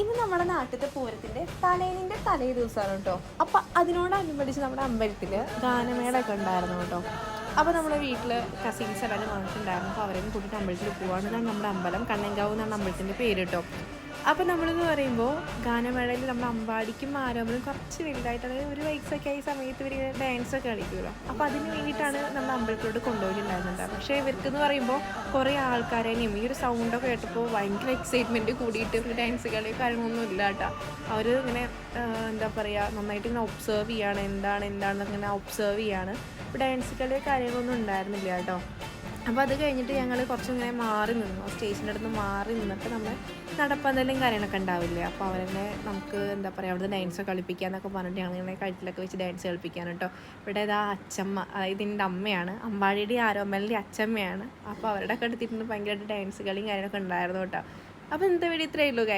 ഇന്ന് നമ്മുടെ നാട്ടിലത്തെ പൂരത്തിൻ്റെ തലേ ദിവസമാണ് കേട്ടോ. അപ്പം അതിനോടനുബന്ധിച്ച് നമ്മുടെ അമ്പലത്തിൽ ഗാനമേളയൊക്കെ ഉണ്ടായിരുന്നു കേട്ടോ. അപ്പോൾ നമ്മുടെ വീട്ടിൽ കസിൻസ് എല്ലാവരും വന്നിട്ടുണ്ടായിരുന്നു. അപ്പോൾ അവരെയും കൂട്ടിയിട്ട് അമ്പലത്തിൽ പോവാണ്. ഇതാണ് നമ്മുടെ അമ്പലം, കണ്ണങ്കാവ് എന്നാണ് അമ്പലത്തിൻ്റെ പേര് കേട്ടോ. അപ്പോൾ നമ്മളെന്ന് പറയുമ്പോൾ ഗാനമേളയിൽ നമ്മുടെ അമ്പാടിക്കും ആരോമലും കുറച്ച് വലുതായിട്ട്, അതായത് ഒരു വയസ്സൊക്കെ ആയ സമയത്ത് ഇവർ ഡാൻസൊക്കെ കളിക്കുമല്ലോ. അപ്പോൾ അതിന് വേണ്ടിയിട്ടാണ് നമ്മൾ അമ്പലത്തിലോട്ട് കൊണ്ടുപോയിട്ടുണ്ടായിരുന്നത്. പക്ഷേ ഇവർക്കെന്ന് പറയുമ്പോൾ കുറേ ആൾക്കാരെയും ഈ ഒരു സൗണ്ടൊക്കെ കേട്ടപ്പോൾ ഭയങ്കര എക്സൈറ്റ്മെൻറ്റ് കൂടിയിട്ട് ഒരു ഡാൻസ് കളിയോ കാര്യങ്ങളൊന്നും ഇല്ല കേട്ടോ. അവർ ഇങ്ങനെ എന്താ പറയുക, നന്നായിട്ട് ഇങ്ങനെ ഒബ്സേർവ് ചെയ്യാണ്, എന്താണെന്നൊക്കെ ഇങ്ങനെ ഒബ്സേർവ് ചെയ്യാണ്. ഇപ്പോൾ ഡാൻസ് കളിയോ കാര്യങ്ങളൊന്നും ഉണ്ടായിരുന്നില്ല കേട്ടോ. അപ്പോൾ അത് കഴിഞ്ഞിട്ട് ഞങ്ങൾ കുറച്ചിങ്ങനെ മാറി നിന്നു, സ്റ്റേജിൻ്റെ അടുത്ത് മാറി നിന്നിട്ട് നമ്മൾ നടപ്പന്തലും കാര്യങ്ങളൊക്കെ ഉണ്ടാവില്ലേ. അപ്പോൾ അവരെന്നെ നമുക്ക് എന്താ പറയുക, അവിടുന്ന് ഡാൻസ് കളിപ്പിക്കുക എന്നൊക്കെ പറഞ്ഞിട്ട് ഞങ്ങളിങ്ങനെ കഴുത്തിലൊക്കെ വെച്ച് ഡാൻസ് കളിപ്പിക്കാൻ കേട്ടോ. ഇവിടെ ഇതാ അച്ചമ്മ, അതായത് എൻ്റെ അമ്മയാണ്, അമ്പാടിയുടെ ആരോമലിൻ്റെ അച്ചമ്മയാണ്. അപ്പോൾ അവരുടെ ഒക്കെ എടുത്തിട്ടുണ്ട് ഭയങ്കരമായിട്ട് ഡാൻസ് കളിയും കാര്യങ്ങളൊക്കെ ഉണ്ടായിരുന്നു കേട്ടോ. അപ്പോൾ ഇന്നത്തെ വീഡിയോ ഇത്രയേ ഉള്ളൂ ഗൈസ്.